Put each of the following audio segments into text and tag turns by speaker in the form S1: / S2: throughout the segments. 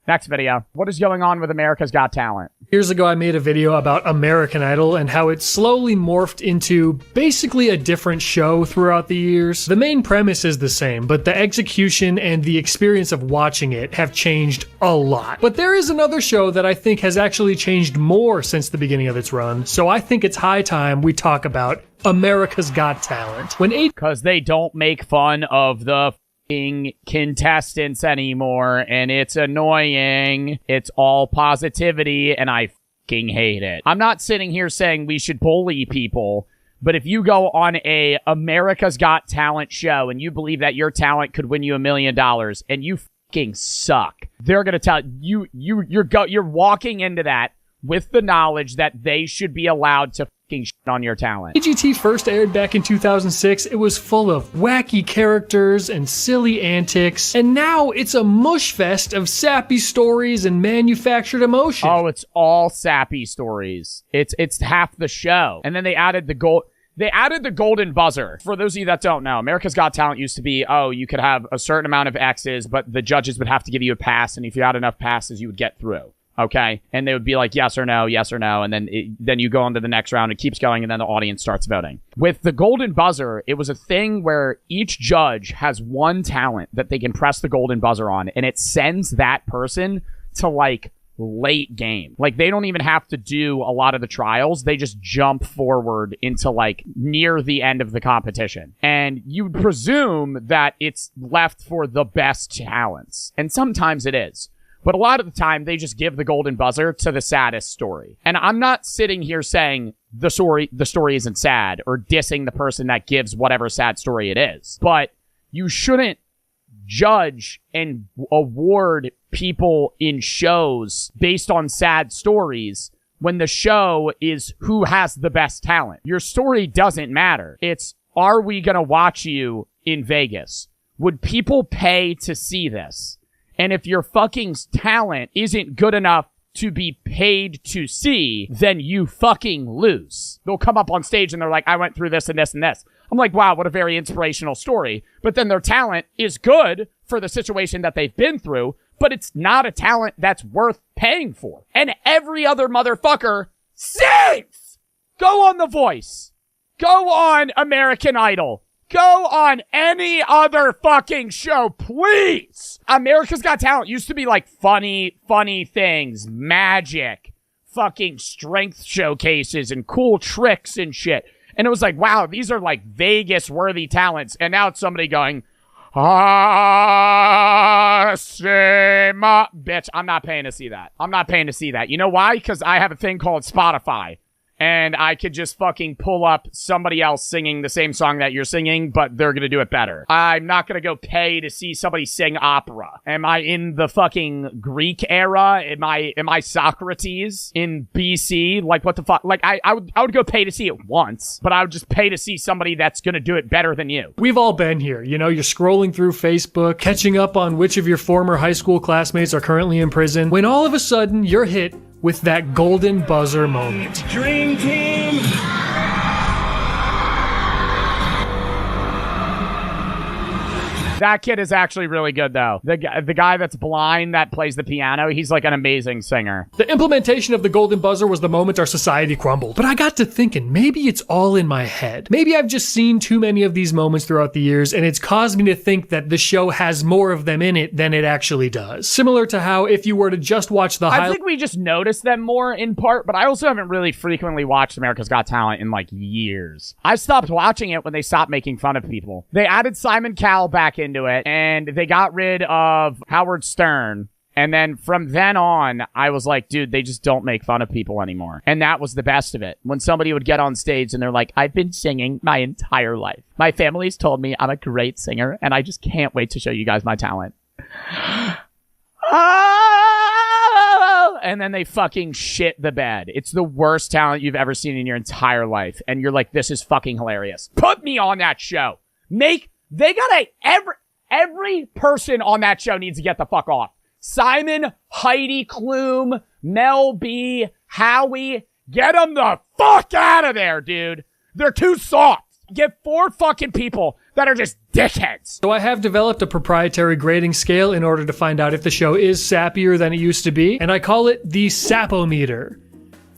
S1: Next video. What is going on with America's Got Talent?
S2: Years ago, I made a video about American Idol and how it slowly morphed into basically a different show throughout the years. The main premise is the same, but the execution and the experience of watching it have changed a lot. But there is another show that I think has actually changed more since the beginning of its run, so I think it's high time we talk about America's Got Talent.
S1: Because they don't make fun of the contestants anymore, and it's annoying. It's all positivity, and I fucking hate it. I'm not sitting here saying we should bully people, but if you go on a America's Got Talent show and you believe that your talent could win you $1 million and you fucking suck, they're gonna tell you you're walking into that with the knowledge that they should be allowed to fucking shit on your talent.
S2: AGT first aired back in 2006, it was full of wacky characters and silly antics, and now it's a mush fest of sappy stories and manufactured emotion.
S1: Oh, it's all sappy stories. It's half the show. And then they added the golden buzzer. For those of you that don't know, America's Got Talent used to be, you could have a certain amount of X's, but the judges would have to give you a pass, and if you had enough passes, you would get through. Okay, and they would be like yes or no, and then you go on to the next round. It keeps going, and then the audience starts voting. With the golden buzzer, it was a thing where each judge has one talent that they can press the golden buzzer on, and it sends that person to like late game. Like they don't even have to do a lot of the trials. They just jump forward into like near the end of the competition. And you presume that it's left for the best talents. And sometimes it is. But a lot of the time, they just give the golden buzzer to the saddest story. And I'm not sitting here saying the story isn't sad or dissing the person that gives whatever sad story it is. But you shouldn't judge and award people in shows based on sad stories when the show is who has the best talent. Your story doesn't matter. It's, are we going to watch you in Vegas? Would people pay to see this? And if your fucking talent isn't good enough to be paid to see, then you fucking lose. They'll come up on stage and they're like, I went through this and this and this. I'm like, wow, what a very inspirational story. But then their talent is good for the situation that they've been through, but it's not a talent that's worth paying for. And every other motherfucker sings! Go on The Voice. Go on American Idol. Go on any other fucking show, please. America's Got Talent used to be like funny things, magic, fucking strength showcases and cool tricks and shit. And it was like, wow, these are like Vegas-worthy talents. And now it's somebody going, bitch, I'm not paying to see that. I'm not paying to see that. You know why? Because I have a thing called Spotify. And I could just fucking pull up somebody else singing the same song that you're singing, but they're gonna do it better. I'm not gonna go pay to see somebody sing opera. Am I in the fucking Greek era? Am I Socrates in BC? Like, what the fuck? Like, I would go pay to see it once, but I would just pay to see somebody that's gonna do it better than you.
S2: We've all been here. You know, you're scrolling through Facebook, catching up on which of your former high school classmates are currently in prison, when all of a sudden you're hit with that golden buzzer moment.
S3: Dream Team!
S1: That kid is actually really good, though. The guy that's blind that plays the piano, he's like an amazing singer.
S2: The implementation of the golden buzzer was the moment our society crumbled. But I got to thinking, maybe it's all in my head. Maybe I've just seen too many of these moments throughout the years, and it's caused me to think that the show has more of them in it than it actually does. Similar to how if you were to just watch the
S1: I think we just notice them more in part, but I also haven't really frequently watched America's Got Talent in like years. I stopped watching it when they stopped making fun of people. They added Simon Cowell back into it, and they got rid of Howard Stern. And then from then on, I was like, dude, they just don't make fun of people anymore. And that was the best of it. When somebody would get on stage and they're like, I've been singing my entire life. My family's told me I'm a great singer, and I just can't wait to show you guys my talent. And then they fucking shit the bed. It's the worst talent you've ever seen in your entire life. And you're like, this is fucking hilarious. Put me on that show. Every person on that show needs to get the fuck off. Simon, Heidi Klum, Mel B, Howie, get them the fuck out of there, dude. They're too soft. Get 4 fucking people that are just dickheads.
S2: So I have developed a proprietary grading scale in order to find out if the show is sappier than it used to be, and I call it the Sapometer.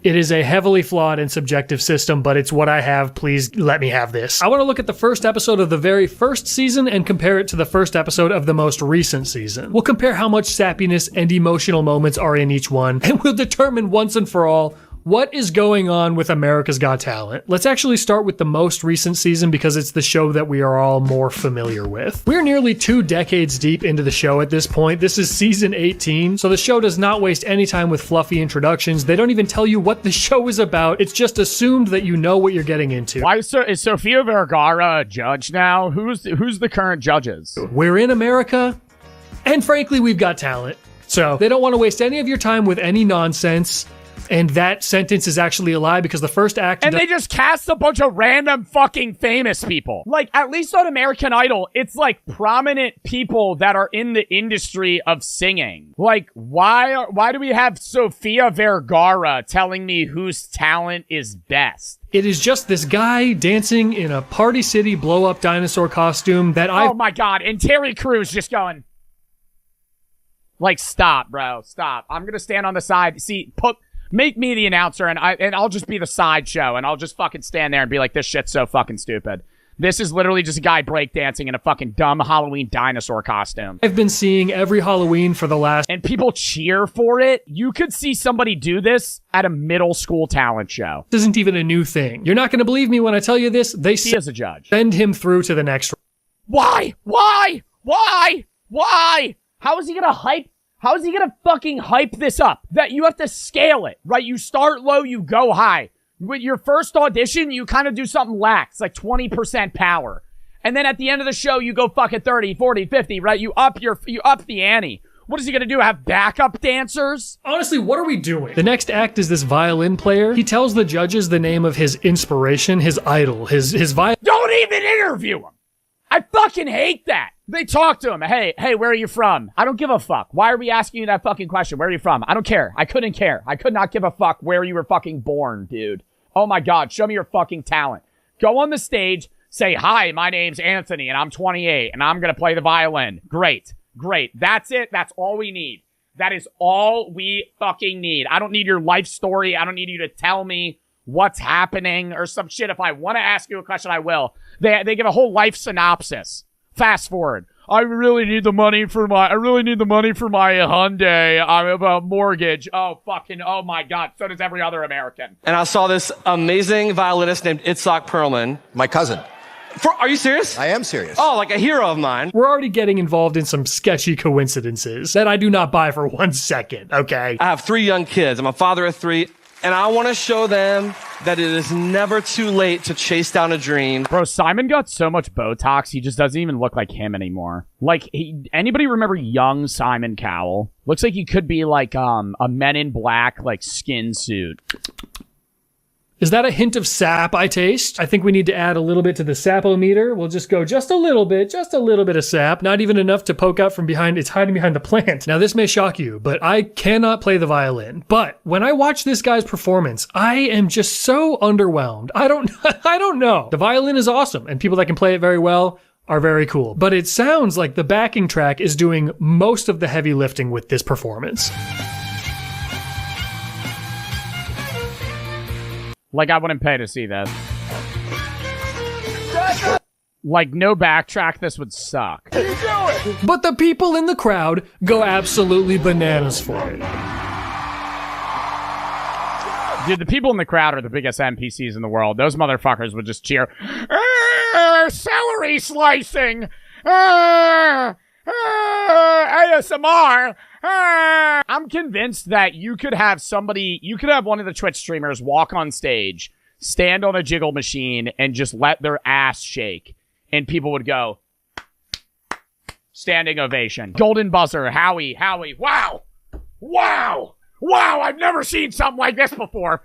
S2: It is a heavily flawed and subjective system, but it's what I have. Please let me have this. I want to look at the first episode of the very first season and compare it to the first episode of the most recent season. We'll compare how much sappiness and emotional moments are in each one, and we'll determine once and for all what is going on with America's Got Talent. Let's actually start with the most recent season because it's the show that we are all more familiar with. We're nearly 2 decades deep into the show at this point. This is season 18, so the show does not waste any time with fluffy introductions. They don't even tell you what the show is about. It's just assumed that you know what you're getting into.
S1: Why is Sofia Vergara a judge now? Who's the current judges?
S2: We're in America, and frankly, we've got talent. So they don't want to waste any of your time with any nonsense. And that sentence is actually a lie because the first act...
S1: And they just cast a bunch of random fucking famous people. Like, at least on American Idol, it's like prominent people that are in the industry of singing. Like, why do we have Sofia Vergara telling me whose talent is best?
S2: It is just this guy dancing in a Party City blow-up dinosaur costume that I...
S1: Oh my god, and Terry Crews just going... Like, stop, bro, stop. I'm gonna stand on the side. See, make me the announcer, and I'll just be the sideshow, and I'll just fucking stand there and be like, this shit's so fucking stupid. This is literally just a guy breakdancing in a fucking dumb Halloween dinosaur costume.
S2: I've been seeing every Halloween for the last...
S1: And people cheer for it. You could see somebody do this at a middle school talent show.
S2: This isn't even a new thing. You're not going to believe me when I tell you this. They
S1: He is a judge.
S2: Send him through to the next...
S1: Why? How is he gonna fucking hype this up? That you have to scale it, right? You start low, you go high. With your first audition, you kind of do something lax, like 20% power. And then at the end of the show, you go fucking 30, 40, 50, right? You up the ante. What is he gonna do? Have backup dancers?
S2: Honestly, what are we doing? The next act is this violin player. He tells the judges the name of his inspiration, his idol, his violin.
S1: Don't even interview him! I fucking hate that! They talk to him. Hey, where are you from? I don't give a fuck. Why are we asking you that fucking question? Where are you from? I don't care. I couldn't care. I could not give a fuck where you were fucking born, dude. Oh my god, show me your fucking talent. Go on the stage, say, hi, my name's Anthony, and I'm 28, and I'm gonna play the violin. Great. That's it. That's all we need. That is all we fucking need. I don't need your life story. I don't need you to tell me what's happening or some shit. If I want to ask you a question, I will. They give a whole life synopsis. Fast forward. I really need the money for my Hyundai. I have a mortgage. Oh my god. So does every other American.
S3: And I saw this amazing violinist named Itzhak Perlman.
S4: My cousin.
S3: Are you serious?
S4: I am serious.
S3: Oh, like a hero of mine.
S2: We're already getting involved in some sketchy coincidences that I do not buy for 1 second, okay?
S3: I have 3 young kids. I'm a father of 3. And I want to show them that it is never too late to chase down a dream.
S1: Bro, Simon got so much Botox, he just doesn't even look like him anymore. Like, anybody remember young Simon Cowell? Looks like he could be like a Men in Black, like, skin suit.
S2: Is that a hint of sap I taste? I think we need to add a little bit to the sapometer. We'll just go just a little bit of sap. Not even enough to poke out from behind. It's hiding behind the plant. Now, this may shock you, but I cannot play the violin. But when I watch this guy's performance, I am just so underwhelmed. I don't know. The violin is awesome, and people that can play it very well are very cool. But it sounds like the backing track is doing most of the heavy lifting with this performance.
S1: Like, I wouldn't pay to see that. Like, no backtrack, this would suck.
S2: But the people in the crowd go absolutely bananas for it.
S1: Dude, the people in the crowd are the biggest NPCs in the world. Those motherfuckers would just cheer. Celery slicing! ASMR! I'm convinced that you could have one of the Twitch streamers walk on stage, stand on a jiggle machine, and just let their ass shake. And people would go, standing ovation. Golden buzzer, Howie, wow! I've never seen something like this before.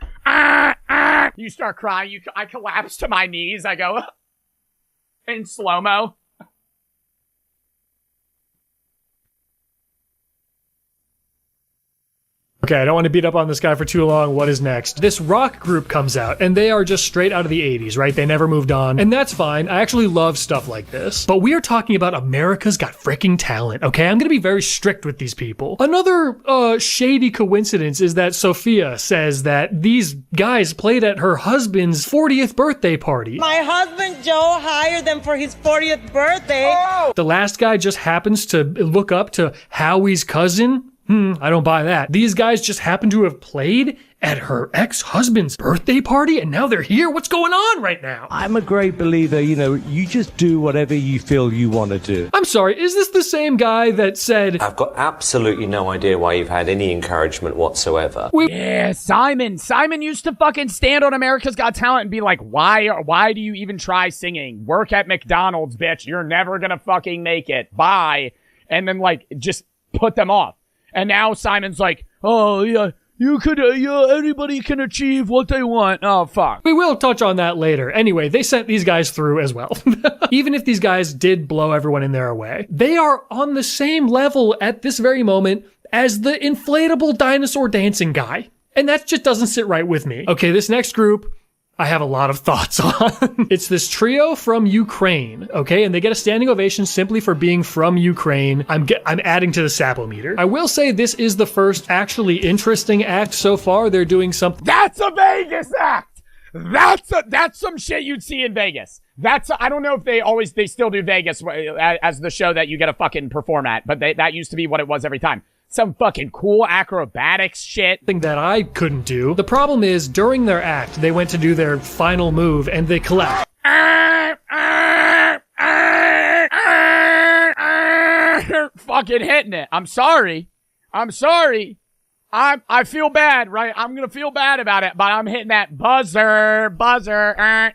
S1: You start crying, I collapse to my knees, I go, in slow-mo.
S2: Okay, I don't want to beat up on this guy for too long. What is next? This rock group comes out, and they are just straight out of the 80s, right? They never moved on, and that's fine. I actually love stuff like this. But we are talking about America's Got Freaking Talent, okay? I'm gonna be very strict with these people. Another shady coincidence is that Sophia says that these guys played at her husband's 40th birthday party.
S4: My husband Joe hired them for his 40th birthday.
S2: Oh! The last guy just happens to look up to Howie's cousin. I don't buy that. These guys just happen to have played at her ex-husband's birthday party, and now they're here? What's going on right now?
S5: I'm a great believer, you just do whatever you feel you want to do.
S2: I'm sorry, is this the same guy that said,
S6: I've got absolutely no idea why you've had any encouragement whatsoever?
S1: Yeah, Simon. Simon used to fucking stand on America's Got Talent and be like, why do you even try singing? Work at McDonald's, bitch. You're never gonna fucking make it. Bye. And then, like, just put them off. And now Simon's like, oh, yeah, anybody can achieve what they want. Oh, fuck.
S2: We will touch on that later. Anyway, they sent these guys through as well. Even if these guys did blow everyone in their way, they are on the same level at this very moment as the inflatable dinosaur dancing guy. And that just doesn't sit right with me. Okay, this next group, I have a lot of thoughts on. It's this trio from Ukraine, okay? And they get a standing ovation simply for being from Ukraine. I'm adding to the Sapometer. I will say this is the first actually interesting act so far. They're doing something.
S1: That's a Vegas act! That's some shit you'd see in Vegas. I don't know if they still do Vegas as the show that you get to fucking perform at, but that used to be what it was every time. Some fucking cool acrobatics shit.
S2: Thing that I couldn't do. The problem is, during their act, they went to do their final move and they collapsed.
S1: Fucking hitting it. I'm sorry. I feel bad, right? I'm gonna feel bad about it, but I'm hitting that buzzer.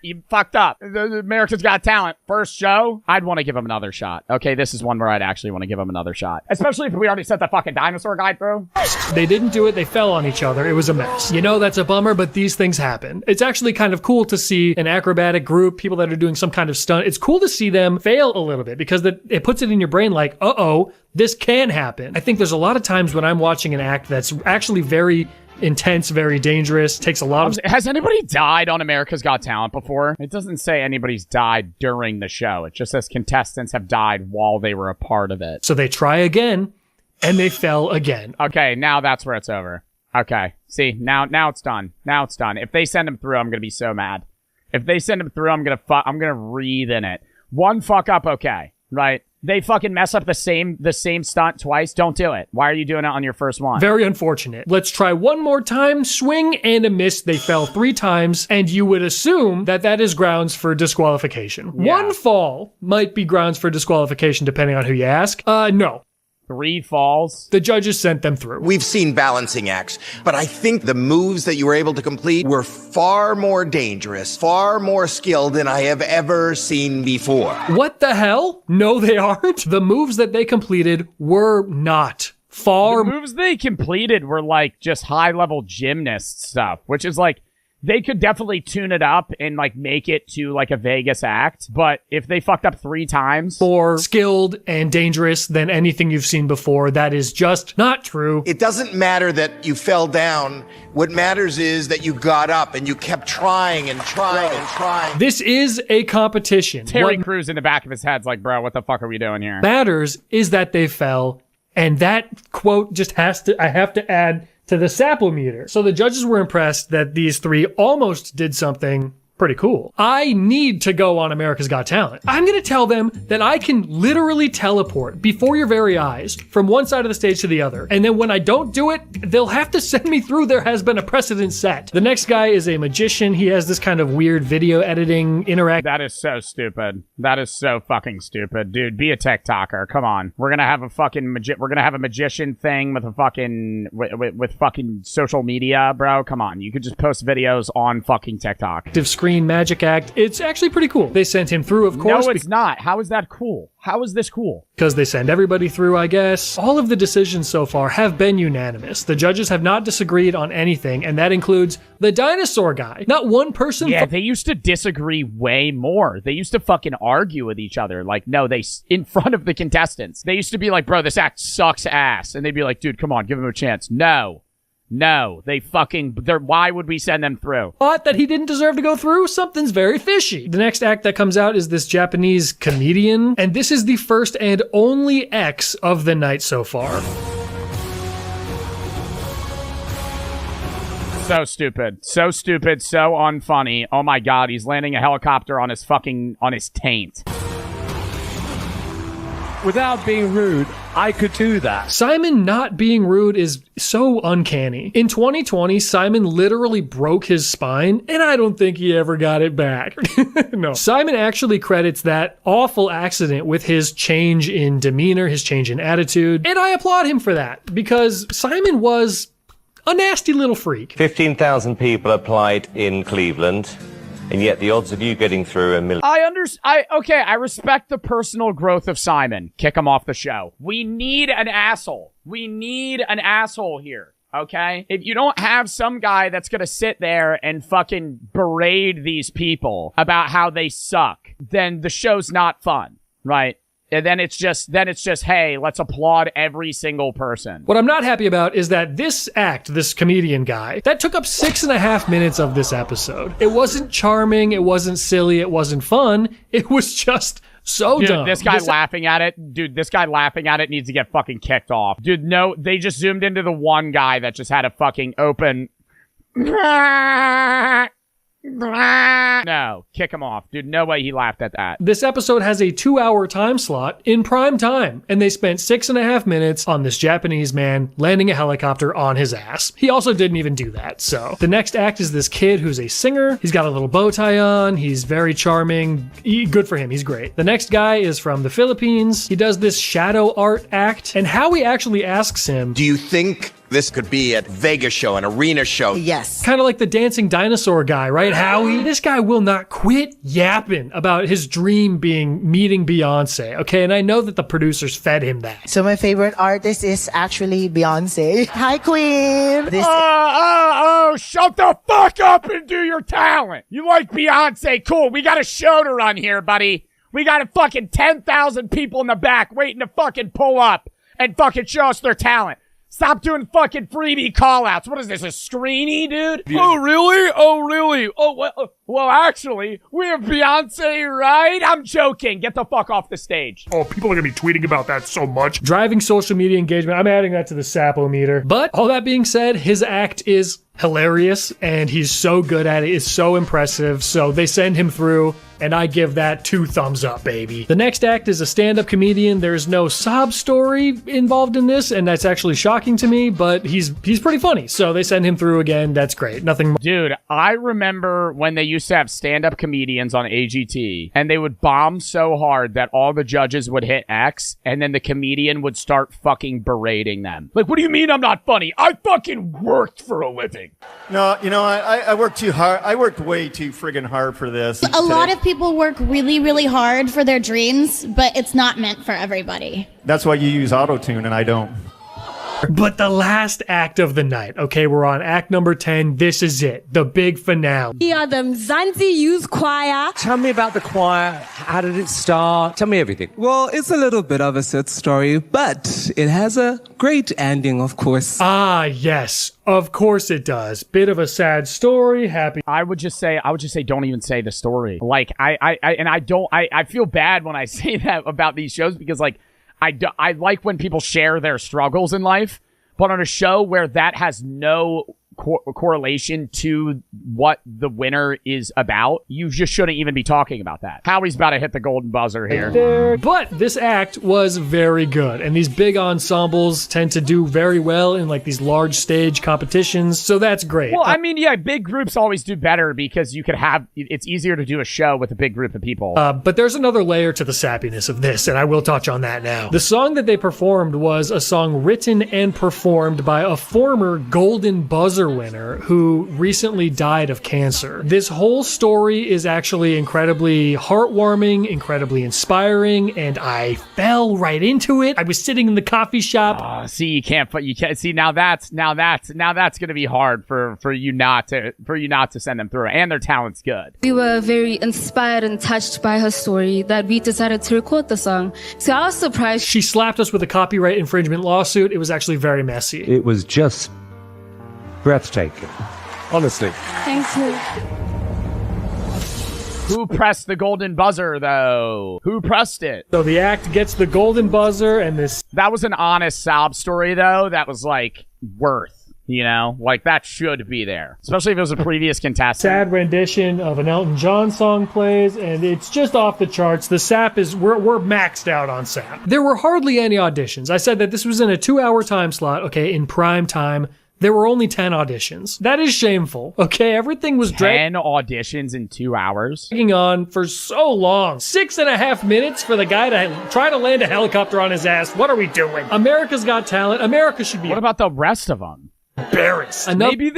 S1: You fucked up. The America's Got Talent. First show, I'd want to give him another shot. Okay, this is one where I'd actually want to give him another shot. Especially if we already sent the fucking dinosaur guy through.
S2: They didn't do it. They fell on each other. It was a mess. You know, that's a bummer, but these things happen. It's actually kind of cool to see an acrobatic group, people that are doing some kind of stunt. It's cool to see them fail a little bit because it puts it in your brain like, uh-oh, this can happen. I think there's a lot of times when I'm watching an act that's actually very intense, very dangerous, takes a lot of...
S1: Has anybody died on America's Got Talent before? It doesn't say anybody's died during the show. It just says contestants have died while they were a part of it.
S2: So they try again, and they fell again.
S1: Okay, now that's where it's over. Okay, see, now it's done. Now it's done. If they send him through, I'm gonna be so mad. If they send him through, I'm gonna breathe in it. One fuck up, okay, right? They fucking mess up the same stunt twice. Don't do it. Why are you doing it on your first one?
S2: Very unfortunate. Let's try one more time. Swing and a miss. They fell 3 times, and you would assume that is grounds for disqualification. Yeah. One fall might be grounds for disqualification, depending on who you ask. No.
S1: 3 falls.
S2: The judges sent them through.
S7: We've seen balancing acts, but I think the moves that you were able to complete were far more dangerous, far more skilled than I have ever seen before.
S2: What the hell? No, they aren't. The moves that they completed were not. The
S1: moves they completed were like just high-level gymnast stuff, which is like, they could definitely tune it up and like make it to like a Vegas act. But if they fucked up 3 times,
S2: more skilled and dangerous than anything you've seen before, that is just not true.
S7: It doesn't matter that you fell down. What matters is that you got up and you kept trying and trying and trying.
S2: This is a competition.
S1: Terry Crews in the back of his head's like, bro, what the fuck are we doing here?
S2: Matters is that they fell. And that quote just I have to add to the Sapometer. So the judges were impressed that these 3 almost did something pretty cool. I need to go on America's Got Talent. I'm gonna tell them that I can literally teleport before your very eyes from one side of the stage to the other. And then when I don't do it, they'll have to send me through. There has been a precedent set. The next guy is a magician. He has this kind of weird video editing interact.
S1: That is so stupid. That is so fucking stupid. Dude, be a TikToker. Come on. We're gonna have a fucking we're gonna have a magician thing with a fucking with fucking social media, bro. Come on. You could just post videos on fucking TikTok.
S2: Screen magic act. It's actually pretty cool. They sent him through, of course.
S1: No, it's not. How is that cool? How is this cool?
S2: Because they send everybody through, I guess. All of the decisions so far have been unanimous. The judges have not disagreed on anything, and that includes the dinosaur guy. Not one person...
S1: Yeah, they used to disagree way more. They used to fucking argue with each other. Like, no, in front of the contestants. They used to be like, bro, this act sucks ass. And they'd be like, dude, come on, give him a chance. No. No, why would we send them through?
S2: But that he didn't deserve to go through, something's very fishy. The next act that comes out is this Japanese comedian, and this is the first and only X of the night so far.
S1: So stupid, so unfunny. Oh my god, he's landing a helicopter on his taint.
S5: Without being rude, I could do that.
S2: Simon not being rude is so uncanny. In 2020, Simon literally broke his spine, and I don't think he ever got it back. No. Simon actually credits that awful accident with his change in demeanor, his change in attitude, and I applaud him for that, because Simon was a nasty little freak.
S6: 15,000 people applied in Cleveland, and yet the odds of you getting through are million.
S1: I respect the personal growth of Simon. Kick him off the show. We need an asshole. We need an asshole here. Okay? If you don't have some guy that's gonna sit there and fucking berate these people about how they suck, then the show's not fun, right? And then it's just, hey, let's applaud every single person.
S2: What I'm not happy about is that this act, this comedian guy, that took up 6.5 minutes of this episode. It wasn't charming, it wasn't silly, it wasn't fun. It was just so dumb.
S1: This guy laughing at it needs to get fucking kicked off. Dude, no, they just zoomed into the one guy that just had a fucking open... No, kick him off. Dude, no way he laughed at that.
S2: This episode has a 2-hour time slot in prime time, and they spent 6.5 minutes on this Japanese man landing a helicopter on his ass. He also didn't even do that, so. The next act is this kid who's a singer. He's got a little bow tie on. He's very charming. Good for him. He's great. The next guy is from the Philippines. He does this shadow art act, and Howie actually asks him,
S7: Do you think this could be a Vegas show, an arena show?
S4: Yes.
S2: kind of like the dancing dinosaur guy, right, Howie? This guy will not quit yapping about his dream being meeting Beyonce, okay? And I know that the producers fed him that.
S8: So my favorite artist is actually Beyonce. Hi, Queen!
S1: Shut the fuck up and do your talent. You like Beyonce, cool. We got a show to run here, buddy. We got a fucking 10,000 people in the back waiting to fucking pull up and fucking show us their talent. Stop doing fucking freebie call-outs. What is this, a screeny, dude? Oh, really? Oh, well, actually, we have Beyonce, right? I'm joking. Get the fuck off the stage.
S2: Oh, people are gonna be tweeting about that so much. Driving social media engagement, I'm adding that to the Sapo meter. But all that being said, his act is hilarious, and he's so good at it. It's so impressive. So they send him through, and I give that 2 thumbs up, baby. The next act is a stand-up comedian. There's no sob story involved in this, and that's actually shocking to me, but he's pretty funny. So they send him through again. That's great. Nothing more.
S1: Dude, I remember when they used to have stand-up comedians on AGT, and they would bomb so hard that all the judges would hit X, and then the comedian would start fucking berating them. Like, what do you mean I'm not funny? I fucking worked for a living.
S9: No, I worked too hard. I worked way too friggin' hard for this.
S10: A lot of people work really, really hard for their dreams, but it's not meant for everybody.
S9: That's why you use auto-tune and I don't.
S2: But the last act of the night, okay, we're on act number 10. This is it, the big finale.
S4: We are the Mzansi Youth Choir.
S5: Tell me about the choir. How did it start? Tell me everything.
S11: Well, it's a little bit of a sad story, but it has a great ending, of course.
S2: Ah, yes. Of course it does. Bit of a sad story, happy.
S1: I would just say, don't even say the story. Like, I feel bad when I say that about these shows because, like, I like when people share their struggles in life, but on a show where that has no correlation to what the winner is about, you just shouldn't even be talking about that. Howie's about to hit the golden buzzer here.
S2: But this act was very good, and these big ensembles tend to do very well in like these large stage competitions, so that's great.
S1: Well, I mean, yeah, big groups always do better because it's easier to do a show with a big group of people.
S2: But there's another layer to the sappiness of this, and I will touch on that now. The song that they performed was a song written and performed by a former golden buzzer winner who recently died of cancer. This whole story is actually incredibly heartwarming, incredibly inspiring, and I fell right into it. I was sitting in the coffee shop.
S1: See, you can't see now that's gonna be hard for you not to send them through, and their talent's good.
S10: We were very inspired and touched by her story that we decided to record the song. So I was surprised.
S2: She slapped us with a copyright infringement lawsuit. It was actually very messy.
S5: It was just breathtaking. Honestly.
S10: Thank you.
S1: Who pressed the golden buzzer, though? Who pressed it?
S2: So the act gets the golden buzzer, and
S1: That was an honest sob story, though. That was, like, worth, you know? Like, that should be there. Especially if it was a previous contestant.
S2: sad rendition of an Elton John song plays, and it's just off the charts. The SAP is, we're maxed out on SAP. There were hardly any auditions. I said that this was in a 2-hour time slot, okay, in prime time. There were only 10 auditions. That is shameful. Okay, everything was
S1: 10 auditions in 2 hours?
S2: dragging on for so long. 6.5 minutes for the guy to try to land a helicopter on his ass. What are we doing? America's Got Talent. America should be...
S1: What about the rest of them?
S2: Embarrassed.
S1: Maybe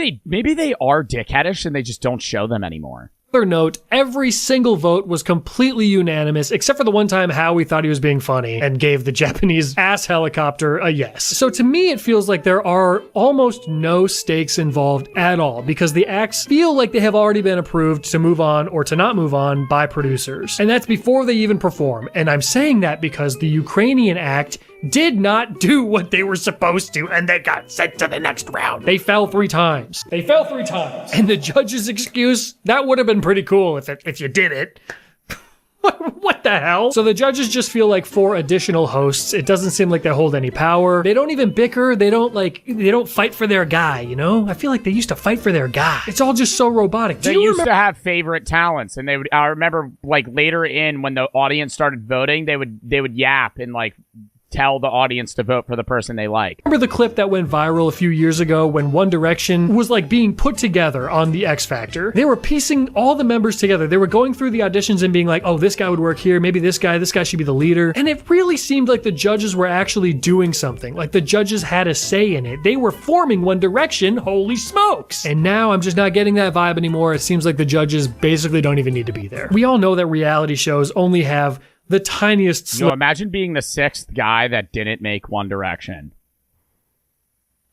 S1: they are dickheadish and they just don't show them anymore.
S2: Note, every single vote was completely unanimous, except for the one time Howie thought he was being funny and gave the Japanese ass helicopter a yes. So to me, it feels like there are almost no stakes involved at all, because the acts feel like they have already been approved to move on or to not move on by producers. And that's before they even perform. And I'm saying that because the Ukrainian act did not do what they were supposed to, and they got sent to the next round. They fell 3 times. And the judge's excuse, that would have been pretty cool if you did it. What the hell? So the judges just feel like 4 additional hosts. It doesn't seem like they hold any power. They don't even bicker. They don't fight for their guy, you know? I feel like they used to fight for their guy. It's all just so robotic.
S1: They used to have favorite talents, and I remember, like, later in when the audience started voting, they would yap and, like, tell the audience to vote for the person they like.
S2: Remember the clip that went viral a few years ago when One Direction was like being put together on the X Factor? They were piecing all the members together. They were going through the auditions and being like, oh, this guy would work here. Maybe this guy should be the leader. And it really seemed like the judges were actually doing something. Like the judges had a say in it. They were forming One Direction. Holy smokes. And now I'm just not getting that vibe anymore. It seems like the judges basically don't even need to be there. We all know that reality shows only have the tiniest...
S1: Imagine being the 6th guy that didn't make One Direction.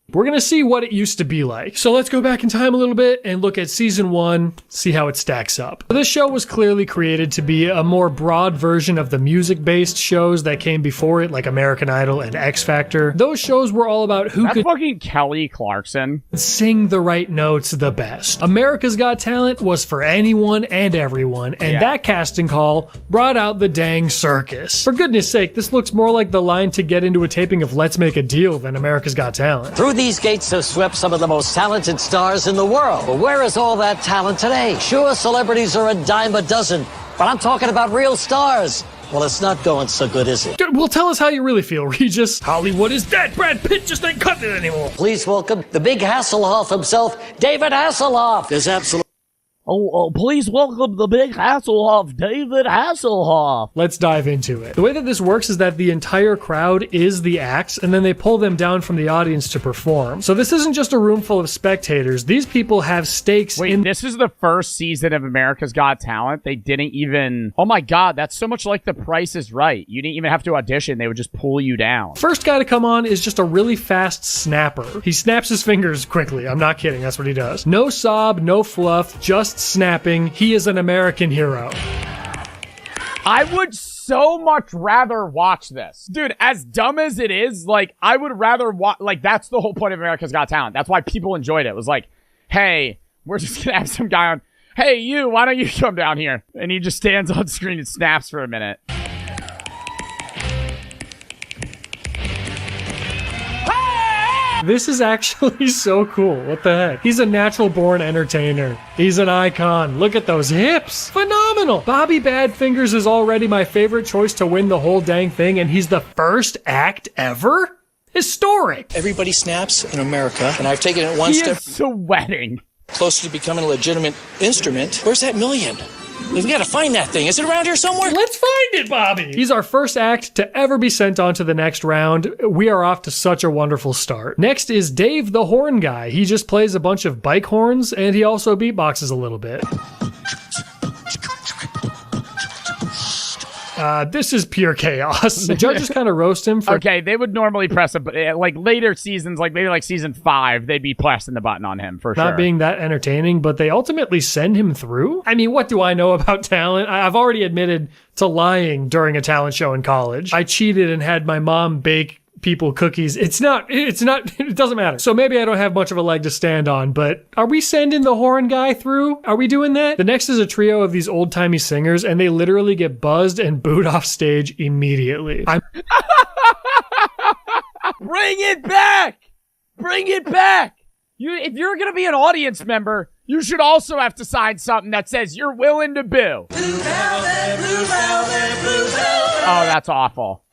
S2: We're going to see what it used to be like. So let's go back in time a little bit and look at season 1, see how it stacks up. This show was clearly created to be a more broad version of the music-based shows that came before it, like American Idol and X Factor. Those shows were all about who could
S1: fucking Kelly Clarkson
S2: sing the right notes the best. America's Got Talent was for anyone and everyone, and that casting call brought out the dang circus. For goodness sake, this looks more like the line to get into a taping of Let's Make a Deal than America's Got Talent.
S12: Through these gates have swept some of the most talented stars in the world. But where is all that talent today? Sure, celebrities are a dime a dozen, but I'm talking about real stars. Well, it's not going so good, is it?
S2: Well, tell us how you really feel, Regis. Hollywood is dead. Brad Pitt just ain't cutting it anymore.
S12: Please welcome the big Hasselhoff himself, David Hasselhoff. There's absolutely...
S1: please welcome the big Hasselhoff, David Hasselhoff.
S2: Let's dive into it. The way that this works is that the entire crowd is the acts, and then they pull them down from the audience to perform. So this isn't just a room full of spectators. These people have stakes.
S1: This is the first season of America's Got Talent. They didn't even... Oh my god, that's so much like The Price is Right. You didn't even have to audition. They would just pull you down.
S2: First guy to come on is just a really fast snapper. He snaps his fingers quickly. I'm not kidding. That's what he does. No sob, no fluff, just snapping. He is an American hero.
S1: I would so much rather watch this. Dude, as dumb as it is, like, I would rather watch, like, that's the whole point of America's Got Talent. That's why people enjoyed it. It was like, hey, we're just gonna have some guy on, hey, you, why don't you come down here? And he just stands on screen and snaps for a minute.
S2: This is actually so cool. What the heck? He's a natural-born entertainer. He's an icon. Look at those hips. Phenomenal. Bobby Badfingers is already my favorite choice to win the whole dang thing, and he's the first act ever? Historic.
S13: Everybody snaps in America, and I've taken it one step
S1: sweating
S13: closer to becoming a legitimate instrument. Where's that million? We've got to find that thing. Is it around here somewhere?
S2: Let's find it, Bobby! He's our first act to ever be sent on to the next round. We are off to such a wonderful start. Next is Dave the Horn Guy. He just plays a bunch of bike horns, and he also beatboxes a little bit. This is pure chaos. The judges kind of roast him for...
S1: Okay, they would normally press like later seasons, like maybe like season 5, they'd be pressing the button on him for sure.
S2: Not being that entertaining, but they ultimately send him through? I mean, what do I know about talent? I've already admitted to lying during a talent show in college. I cheated and had my mom bake people cookies. It doesn't matter. So maybe I don't have much of a leg to stand on, but are we sending the horn guy through? Are we doing that? The next is a trio of these old-timey singers, and they literally get buzzed and booed off stage immediately.
S1: Bring it back! Bring it back! If you're gonna be an audience member, you should also have to sign something that says you're willing to boo. Blue velvet, blue velvet, blue velvet. Oh, that's awful.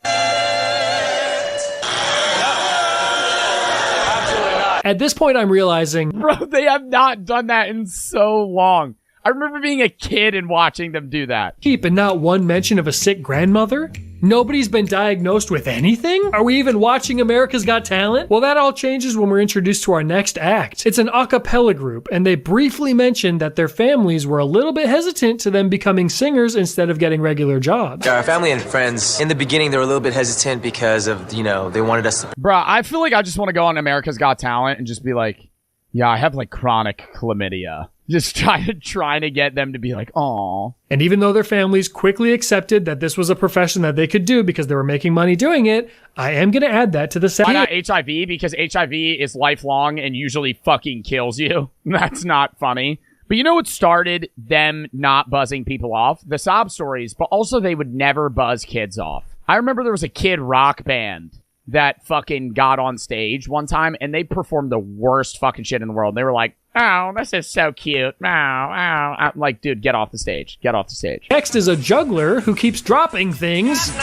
S2: At this point, I'm realizing...
S1: Bro, they have not done that in so long. I remember being a kid and watching them do that.
S2: Keep and not one mention of a sick grandmother? Nobody's been diagnosed with anything? Are we even watching America's Got Talent? Well, that all changes when we're introduced to our next act. It's an a cappella group, and they briefly mentioned that their families were a little bit hesitant to them becoming singers instead of getting regular jobs.
S14: Our family and friends, in the beginning, they were a little bit hesitant because of, they wanted us to...
S1: Bruh, I feel like I just want to go on America's Got Talent and just be like, yeah, I have like chronic chlamydia. Just trying to get them to be like, aw.
S2: And even though their families quickly accepted that this was a profession that they could do because they were making money doing it, I am going to add that to the set.
S1: Why not HIV? Because HIV is lifelong and usually fucking kills you. That's not funny. But you know what started them not buzzing people off? The sob stories, but also they would never buzz kids off. I remember there was a kid rock band that fucking got on stage one time and they performed the worst fucking shit in the world. They were like, oh, this is so cute. Oh. I'm like, dude, get off the stage. Get off the stage.
S2: Next is a juggler who keeps dropping things.
S15: You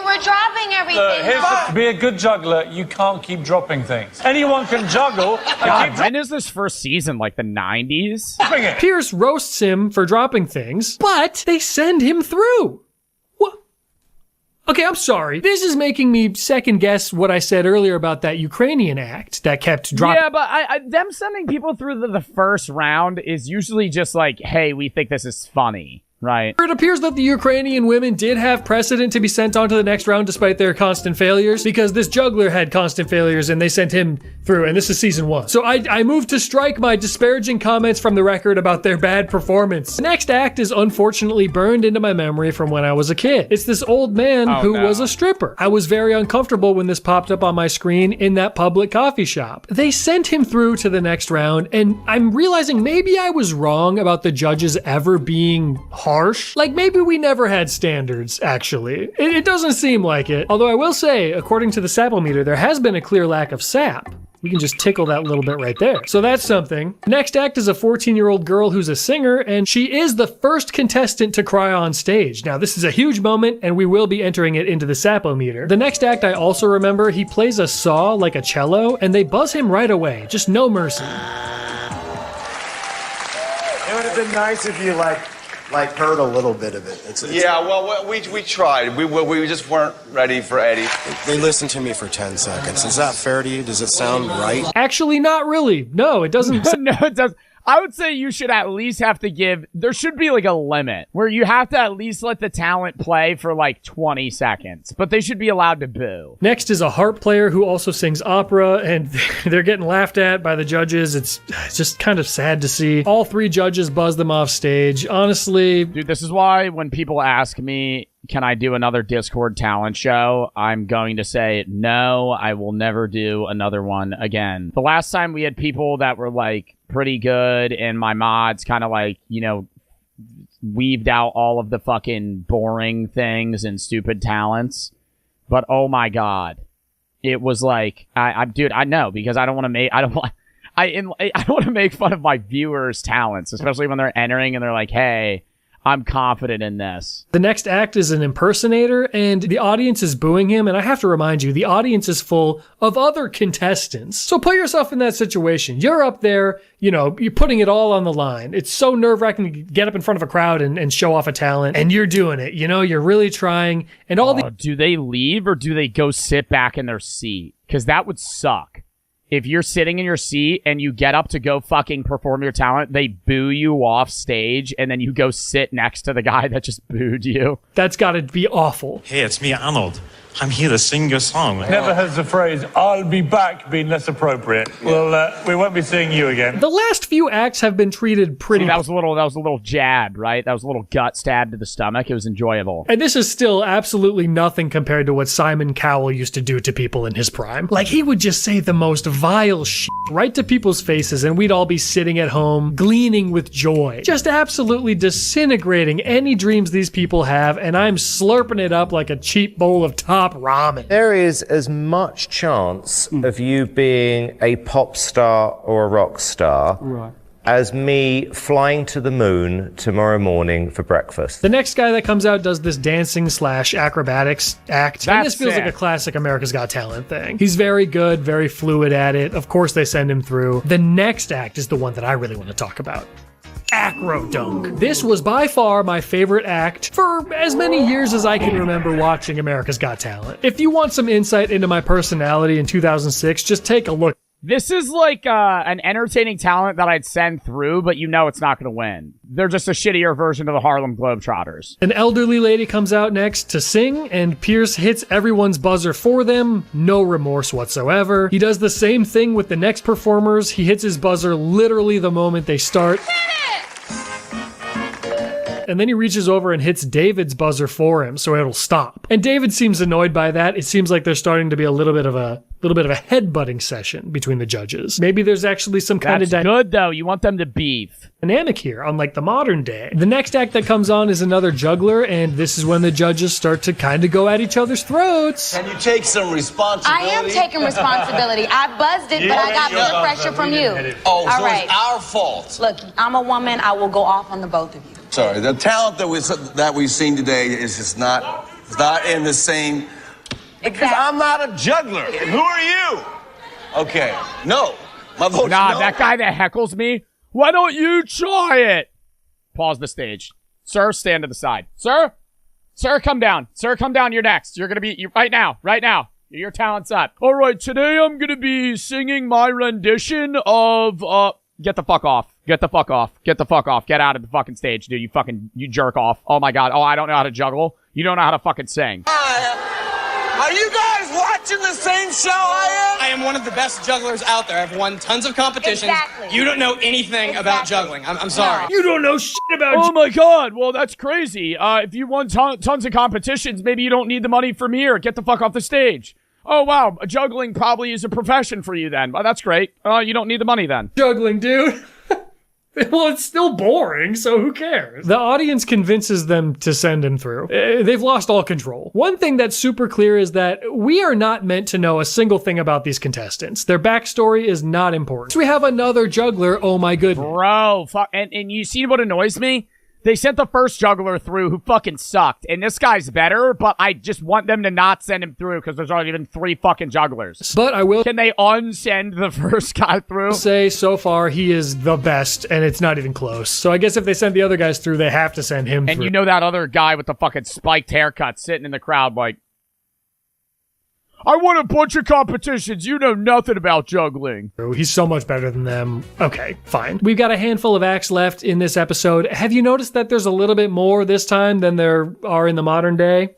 S15: were dropping everything.
S16: To be a good juggler, you can't keep dropping things. Anyone can juggle.
S1: God, when is this first season? Like the 90s?
S2: Pierce roasts him for dropping things, but they send him through. Okay, I'm sorry. This is making me second guess what I said earlier about that Ukrainian act that kept dropping.
S1: Yeah, but them sending people through the first round is usually just like, hey, we think this is funny. Right.
S2: It appears that the Ukrainian women did have precedent to be sent on to the next round despite their constant failures, because this juggler had constant failures and they sent him through, and this is season 1. So I moved to strike my disparaging comments from the record about their bad performance. The next act is unfortunately burned into my memory from when I was a kid. It's this old man who was a stripper. I was very uncomfortable when this popped up on my screen in that public coffee shop. They sent him through to the next round, and I'm realizing maybe I was wrong about the judges ever being harsh. Like, maybe we never had standards, actually. It doesn't seem like it. Although I will say, according to the sapometer, there has been a clear lack of sap. We can just tickle that little bit right there. So that's something. Next act is a 14-year-old girl who's a singer, and she is the first contestant to cry on stage. Now, this is a huge moment, and we will be entering it into the sapometer. The next act I also remember, he plays a saw like a cello, and they buzz him right away. Just no mercy.
S17: It would have been nice if you, like heard a little bit of it.
S18: Yeah, well, we tried. We just weren't ready for Eddie.
S17: They listened to me for 10 seconds. Is that fair to you? Does it sound right?
S2: Actually, not really. No, it doesn't.
S1: No, it does. I would say you should at least have to give, there should be like a limit where you have to at least let the talent play for like 20 seconds, but they should be allowed to boo.
S2: Next is a harp player who also sings opera, and they're getting laughed at by the judges. It's just kind of sad to see. All 3 judges buzz them off stage. Honestly,
S1: dude, this is why when people ask me, can I do another Discord talent show? I'm going to say, no, I will never do another one again. The last time we had people that were like pretty good and my mods kind of like, weaved out all of the fucking boring things and stupid talents. But oh my God, it was like, dude, I know, because I don't want to make fun of my viewers' talents, especially when they're entering and they're like, hey, I'm confident in this.
S2: The next act is an impersonator, and the audience is booing him, and I have to remind you, the audience is full of other contestants. So put yourself in that situation. You're up there, you're putting it all on the line. It's so nerve-wracking to get up in front of a crowd and show off a talent, and you're doing it. You're really trying, and
S1: do they leave or do they go sit back in their seat? Because that would suck. If you're sitting in your seat and you get up to go fucking perform your talent, they boo you off stage, and then you go sit next to the guy that just booed you.
S2: That's gotta be awful.
S19: Hey, it's me, Arnold. I'm here to sing your song.
S16: Never has the phrase, I'll be back, been less appropriate. Well, we won't be seeing you again.
S2: The last few acts have been treated pretty...
S1: that was a little jab, right? That was a little gut stab to the stomach. It was enjoyable.
S2: And this is still absolutely nothing compared to what Simon Cowell used to do to people in his prime. Like, he would just say the most vile shit right to people's faces, and we'd all be sitting at home, gleaning with joy. Just absolutely disintegrating any dreams these people have, and I'm slurping it up like a cheap bowl of top ramen.
S20: There is as much chance of you being a pop star or a rock star as me flying to the moon tomorrow morning for breakfast.
S2: The next guy that comes out does this dancing / acrobatics act. And this feels
S1: sick.
S2: like a classic America's Got Talent thing. He's very good, very fluid at it. Of course they send him through. The next act is the one that I really want to talk about. Acro Dunk. This was by far my favorite act for as many years as I can remember watching America's Got Talent. If you want some insight into my personality in 2006, just take a look.
S1: This is like an entertaining talent that I'd send through, but you know it's not going to win. They're just a shittier version of the Harlem Globetrotters.
S2: An elderly lady comes out next to sing, and Pierce hits everyone's buzzer for them. No remorse whatsoever. He does the same thing with the next performers. He hits his buzzer literally the moment they start. And then he reaches over and hits David's buzzer for him, so it'll stop. And David seems annoyed by that. It seems like there's starting to be a little bit of a headbutting session between the judges. Maybe there's actually some kind of
S1: good though. You want them to beef.
S2: Dynamic here, unlike the modern day. The next act that comes on is another juggler, and this is when the judges start to kind of go at each other's throats.
S18: Can you take some responsibility?
S15: I am taking responsibility. I buzzed it, but I got peer pressure from you.
S18: Oh, so
S15: all right.
S18: it's our fault.
S15: Look, I'm a woman. I will go off on the both of you.
S18: Sorry, the talent that we've seen today is just not in the same. Because I'm not a juggler. Who are you? Okay, no. My vote's no.
S1: That guy that heckles me. Why don't you try it? Pause the stage. Sir, stand to the side. Sir, come down. Sir, come down. You're next. You're gonna be right now. Your talent's up. All right, today I'm gonna be singing my rendition of Get the fuck off. Get the fuck off. Get the fuck off. Get out of the fucking stage, dude. You jerk off. Oh my god. Oh, I don't know how to juggle. You don't know how to fucking sing.
S18: Are you guys watching the same show I am?
S21: I am one of the best jugglers out there. I've won tons of competitions.
S15: Exactly.
S21: You don't know anything about juggling. I'm sorry.
S2: You don't know shit about
S1: Oh my god. Well, that's crazy. If you won tons of competitions, maybe you don't need the money from here. Get the fuck off the stage. Oh, wow. Juggling probably is a profession for you then. That's great. You don't need the money then.
S2: Juggling, dude. Well, it's still boring, so who cares? The audience convinces them to send him through. They've lost all control. One thing that's super clear is that we are not meant to know a single thing about these contestants. Their backstory is not important. So we have another juggler, oh my goodness.
S1: Bro, fuck. And you see what annoys me? They sent the first juggler through who fucking sucked. And this guy's better, but I just want them to not send him through because there's already been 3 fucking jugglers.
S2: But I will...
S1: Can they unsend the first guy through?
S2: Say so far he is the best, and it's not even close. So I guess if they send the other guys through, they have to send him through.
S1: And you know that other guy with the fucking spiked haircut sitting in the crowd like, I won a bunch of competitions. You know nothing about juggling.
S2: He's so much better than them. Okay, fine. We've got a handful of acts left in this episode. Have you noticed that there's a little bit more this time than there are in the modern day?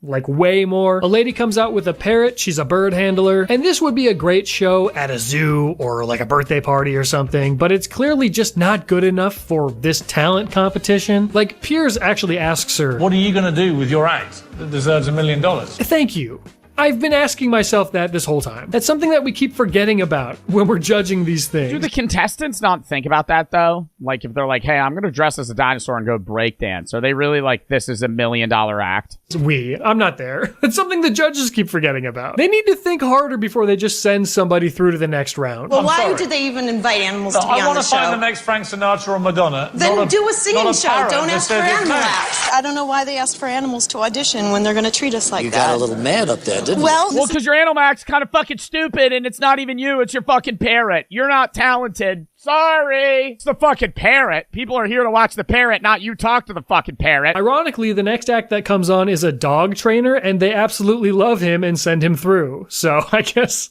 S2: Like way more. A lady comes out with a parrot. She's a bird handler. And this would be a great show at a zoo or like a birthday party or something, but it's clearly just not good enough for this talent competition. Like, Piers actually asks her,
S16: what are you going to do with your act that deserves $1 million?
S2: Thank you. I've been asking myself that this whole time. That's something that we keep forgetting about when we're judging these things.
S1: Do the contestants not think about that, though? Like, if they're like, hey, I'm going to dress as a dinosaur and go breakdance, are they really like, this is $1 million act?
S2: I'm not there. It's something the judges keep forgetting about. They need to think harder before they just send somebody through to the next round.
S4: Well, why did they even invite animals to be on the show?
S16: I want to find the next Frank Sinatra or Madonna.
S4: Then do a singing show. Don't ask for animal acts. I don't know why they ask for animals to audition when they're going to treat us like that.
S12: You got a little mad up there, didn't you?
S1: Well, because your animal act's kind of fucking stupid, and it's not even you, it's your fucking parrot. You're not talented. Sorry. It's the fucking parrot. People are here to watch the parrot, not you talk to the fucking parrot.
S2: Ironically, the next act that comes on is a dog trainer, and they absolutely love him and send him through. So I guess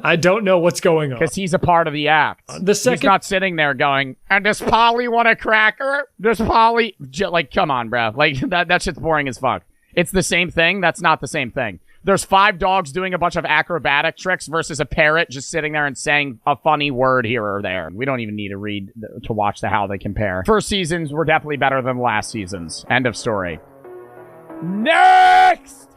S2: I don't know what's going on.
S1: Because he's a part of the act. He's not sitting there going, and does Polly want a cracker? Does Polly... Like, come on, bro. Like, that shit's boring as fuck. It's the same thing. That's not the same thing. There's 5 dogs doing a bunch of acrobatic tricks versus a parrot just sitting there and saying a funny word here or there. We don't even need to watch how they compare. First seasons were definitely better than last seasons. End of story. Next!